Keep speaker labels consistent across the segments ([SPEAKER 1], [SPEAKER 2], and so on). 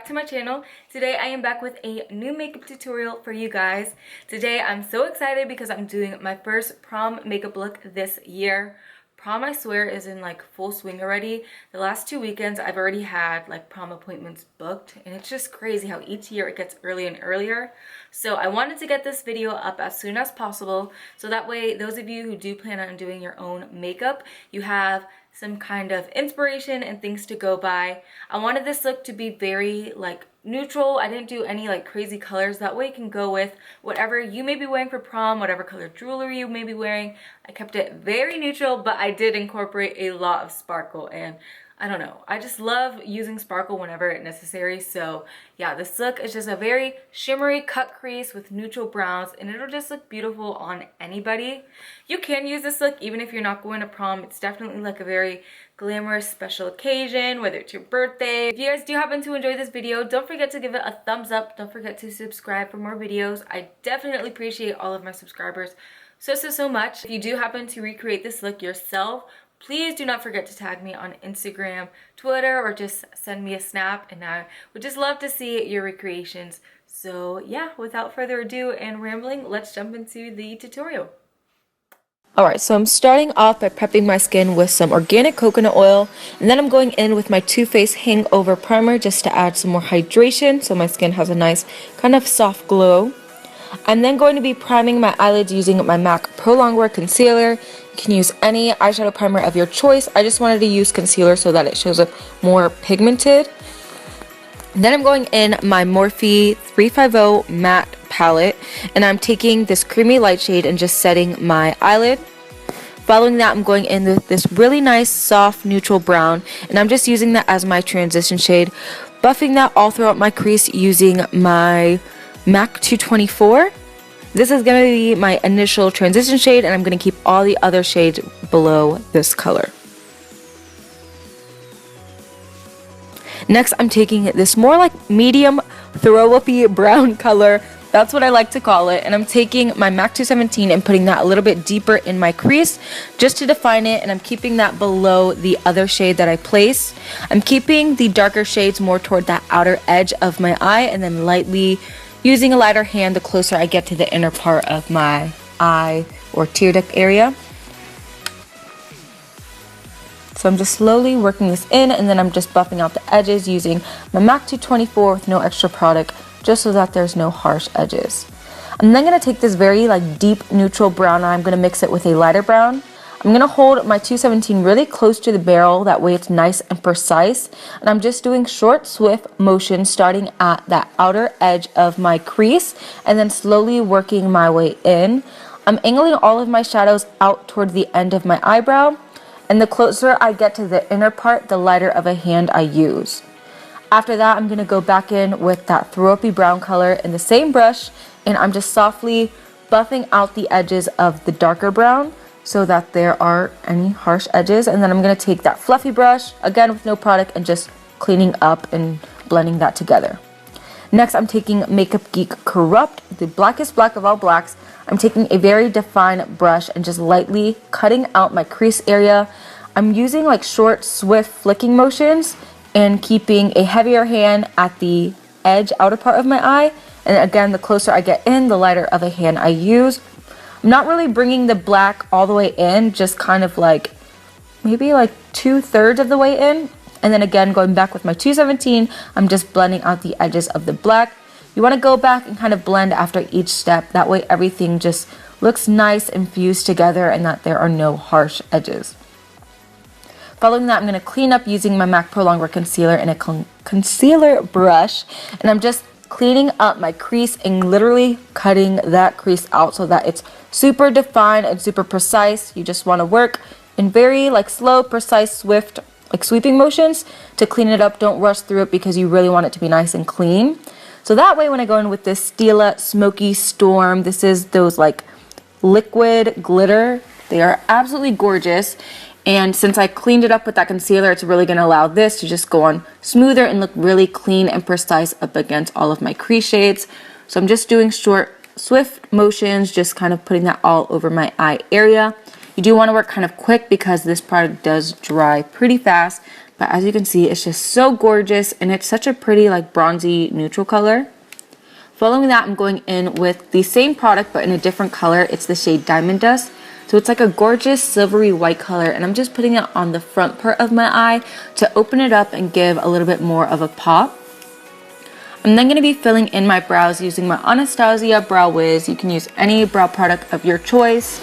[SPEAKER 1] to my channel. Today I am back with a new makeup tutorial for you guys. Today I'm so excited because I'm doing my first prom makeup look this year. Prom, I swear, is in like full swing already. The last 2 weekends I've already had like prom appointments booked, and it's just crazy how each year it gets earlier and earlier. So I wanted to get this video up as soon as possible so that way those of you who do plan on doing your own makeup, you have some kind of inspiration and things to go by. I wanted this look to be very like neutral. I didn't do any like crazy colors. That way you can go with whatever you may be wearing for prom, whatever color jewelry you may be wearing. I kept it very neutral, but I did incorporate a lot of sparkle, and I don't know, I just love using sparkle whenever necessary. So yeah, this look is just a very shimmery cut crease with neutral browns, and it'll just look beautiful on anybody. You can use this look even if you're not going to prom. It's definitely like a very glamorous special occasion, whether it's your birthday. If you guys do happen to enjoy this video, don't forget to give it a thumbs up. Don't forget to subscribe for more videos. I definitely appreciate all of my subscribers so much. If you do happen to recreate this look yourself, please do not forget to tag me on Instagram, Twitter, or just send me a snap, and I would just love to see your recreations. So yeah, without further ado and rambling, let's jump into the tutorial.
[SPEAKER 2] Alright, so I'm starting off by prepping my skin with some organic coconut oil, and then I'm going in with my Too Faced Hangover Primer just to add some more hydration so my skin has a nice kind of soft glow. I'm then going to be priming my eyelids using my MAC Pro Longwear Concealer. You can use any eyeshadow primer of your choice. I just wanted to use concealer so that it shows up more pigmented. And then I'm going in my Morphe 350 matte palette, and I'm taking this creamy light shade and just setting my eyelid. Following that, I'm going in with this really nice soft neutral brown, and I'm just using that as my transition shade, buffing that all throughout my crease using my MAC 224. This is going to be my initial transition shade, and I'm going to keep all the other shades below this color. Next, I'm taking this more like medium throw-up-y brown color. That's what I like to call it. And I'm taking my MAC 217 and putting that a little bit deeper in my crease just to define it. And I'm keeping that below the other shade that I placed. I'm keeping the darker shades more toward that outer edge of my eye, and then lightly using a lighter hand the closer I get to the inner part of my eye or tear duct area. So I'm just slowly working this in, and then I'm just buffing out the edges using my MAC 224 with no extra product, just so that there's no harsh edges. I'm then going to take this very like deep neutral brown, and I'm going to mix it with a lighter brown. I'm going to hold my 217 really close to the barrel, that way it's nice and precise. And I'm just doing short, swift motions starting at that outer edge of my crease and then slowly working my way in. I'm angling all of my shadows out toward the end of my eyebrow, and the closer I get to the inner part, the lighter of a hand I use. After that, I'm going to go back in with that throw-up-y brown color in the same brush, and I'm just softly buffing out the edges of the darker brown so that there aren't any harsh edges. And then I'm going to take that fluffy brush, again with no product, and just cleaning up and blending that together. Next, I'm taking Makeup Geek Corrupt, the blackest black of all blacks. I'm taking a very defined brush and just lightly cutting out my crease area. I'm using like short, swift flicking motions and keeping a heavier hand at the edge, outer part of my eye. And again, the closer I get in, the lighter of a hand I use. I'm not really bringing the black all the way in, just kind of like maybe like 2/3 of the way in. And then again, going back with my 217, I'm just blending out the edges of the black. You want to go back and kind of blend after each step. That way everything just looks nice and fused together, and that there are no harsh edges. Following that, I'm going to clean up using my MAC Pro Longwear Concealer in a concealer brush. And I'm just cleaning up my crease and literally cutting that crease out so that it's super defined and super precise. You just want to work in very like slow, precise, swift, like sweeping motions to clean it up. Don't rush through it because you really want it to be nice and clean. So that way when I go in with this Stila Smoky Storm, this is those like liquid glitter. They are absolutely gorgeous. And since I cleaned it up with that concealer, it's really going to allow this to just go on smoother and look really clean and precise up against all of my crease shades. So I'm just doing short, swift motions, just kind of putting that all over my eye area. You do want to work kind of quick because this product does dry pretty fast. But as you can see, it's just so gorgeous, and it's such a pretty like bronzy neutral color. Following that, I'm going in with the same product but in a different color. It's the shade Diamond Dust. So it's like a gorgeous silvery white color, and I'm just putting it on the front part of my eye to open it up and give a little bit more of a pop. I'm then going to be filling in my brows using my Anastasia Brow Wiz. You can use any brow product of your choice.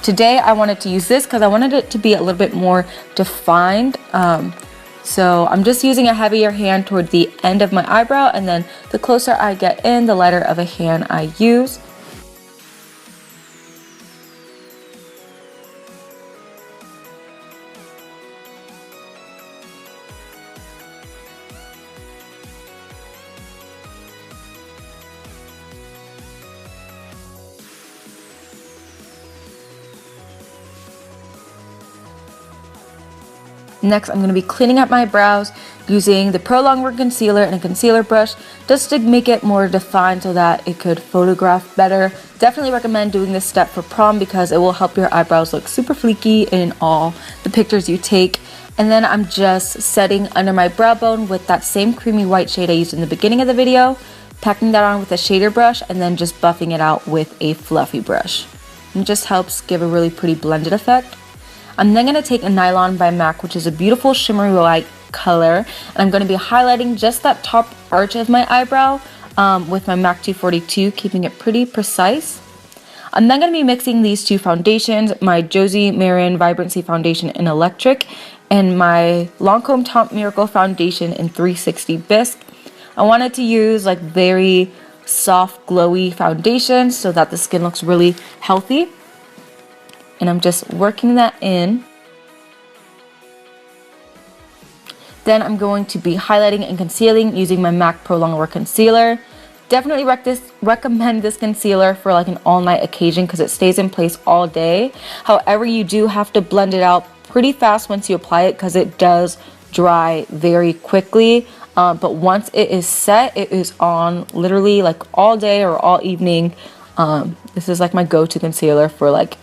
[SPEAKER 2] Today I wanted to use this because I wanted it to be a little bit more defined. So I'm just using a heavier hand toward the end of my eyebrow, and then the closer I get in, the lighter of a hand I use. Next, I'm going to be cleaning up my brows using the Pro Longwear Concealer and a concealer brush just to make it more defined so that it could photograph better. Definitely recommend doing this step for prom because it will help your eyebrows look super fleeky in all the pictures you take. And then I'm just setting under my brow bone with that same creamy white shade I used in the beginning of the video, packing that on with a shader brush, and then just buffing it out with a fluffy brush. It just helps give a really pretty blended effect. I'm then going to take a Nylon by MAC, which is a beautiful shimmery white color, and I'm going to be highlighting just that top arch of my eyebrow with my MAC 242, keeping it pretty precise. I'm then going to be mixing these two foundations, my Josie Marin Vibrancy Foundation in Electric and my Lancome Top Miracle Foundation in 360 Bisque. I wanted to use like very soft, glowy foundation so that the skin looks really healthy. And I'm just working that in. Then I'm going to be highlighting and concealing using my MAC Pro Longwear Concealer. Definitely recommend this concealer for like an all-night occasion because it stays in place all day. However, you do have to blend it out pretty fast once you apply it because it does dry very quickly. But once it is set, it is on literally like all day or all evening. This is like my go-to concealer for like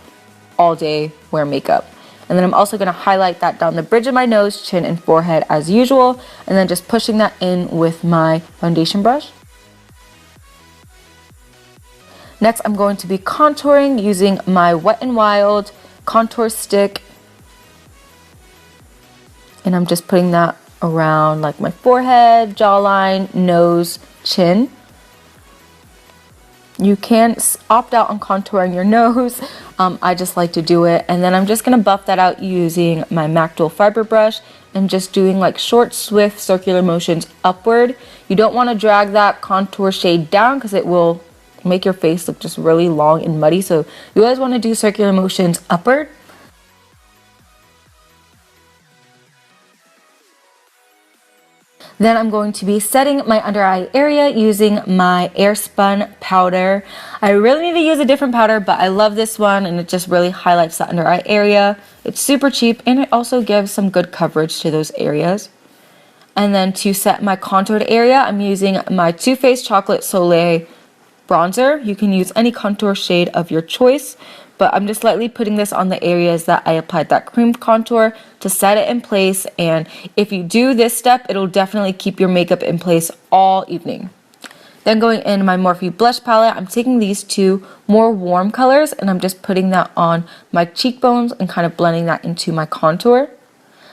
[SPEAKER 2] all day wear makeup. And then I'm also going to highlight that down the bridge of my nose, chin, and forehead as usual, and then just pushing that in with my foundation brush. Next, I'm going to be contouring using my Wet n Wild contour stick, and I'm just putting that around like my forehead, jawline, nose, chin. You can opt out on contouring your nose. I just like to do it. And then I'm just going to buff that out using my MAC Dual Fiber brush and just doing like short, swift, circular motions upward. You don't want to drag that contour shade down because it will make your face look just really long and muddy. So you always want to do circular motions upward. Then I'm going to be setting my under eye area using my Airspun powder. I really need to use a different powder, but I love this one and it just really highlights the under eye area. It's super cheap and it also gives some good coverage to those areas. And then to set my contoured area, I'm using my Too Faced Chocolate Soleil bronzer. You can use any contour shade of your choice, but I'm just lightly putting this on the areas that I applied that cream contour to set it in place. And if you do this step, it'll definitely keep your makeup in place all evening. Then going in my Morphe blush palette, I'm taking these two more warm colors and I'm just putting that on my cheekbones and kind of blending that into my contour.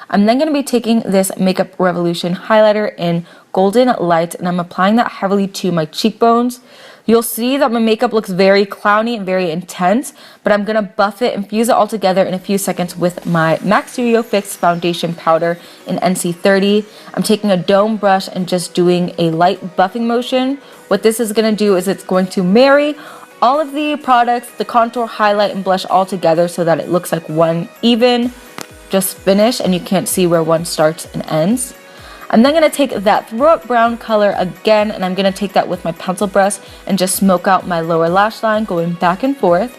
[SPEAKER 2] I'm then going to be taking this Makeup Revolution highlighter in Golden Light and I'm applying that heavily to my cheekbones. You'll see that my makeup looks very clowny and very intense, but I'm going to buff it and fuse it all together in a few seconds with my MAC Studio Fix Foundation Powder in NC30. I'm taking a dome brush and just doing a light buffing motion. What this is going to do is it's going to marry all of the products, the contour, highlight, and blush all together so that it looks like one even just finish and you can't see where one starts and ends. I'm then going to take that throat brown color again and I'm going to take that with my pencil brush and just smoke out my lower lash line going back and forth.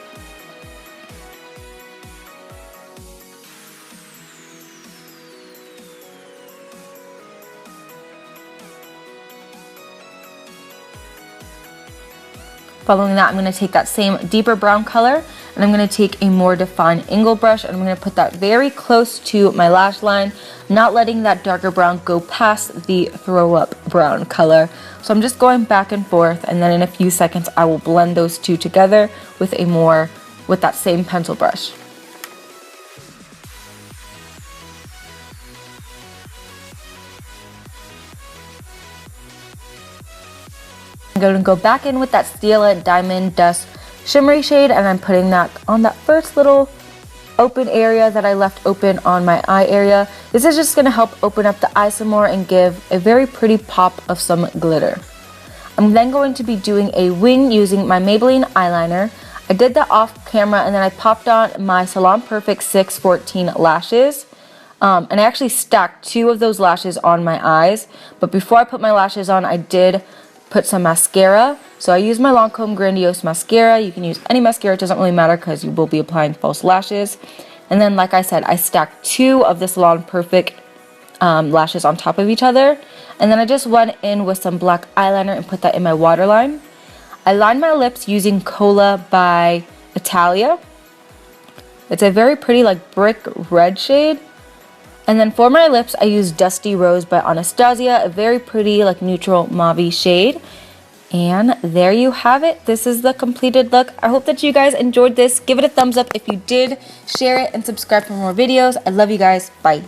[SPEAKER 2] Following that, I'm going to take that same deeper brown color and I'm going to take a more defined angle brush and I'm going to put that very close to my lash line, not letting that darker brown go past the throw up brown color. So I'm just going back and forth, and then in a few seconds I will blend those two together with that same pencil brush. I'm going to go back in with that Stila Diamond Dust Shimmery shade, and I'm putting that on that first little open area that I left open on my eye area. This is just going to help open up the eye some more and give a very pretty pop of some glitter. I'm then going to be doing a wing using my Maybelline eyeliner. I did that off camera, and then I popped on my Salon Perfect 614 lashes. And I actually stacked 2 of those lashes on my eyes, but before I put my lashes on, I did put some mascara. So I used my Lancome Grandiose mascara. You can use any mascara, it doesn't really matter because you will be applying false lashes. And then, like I said, I stacked 2 of the Salon Perfect lashes on top of each other. And then I just went in with some black eyeliner and put that in my waterline. I lined my lips using Cola by Italia. It's a very pretty like brick red shade. And then for my lips, I used Dusty Rose by Anastasia, a very pretty like neutral mauve shade. And there you have it. This is the completed look. I hope that you guys enjoyed this. Give it a thumbs up if you did. Share it and subscribe for more videos. I love you guys. Bye.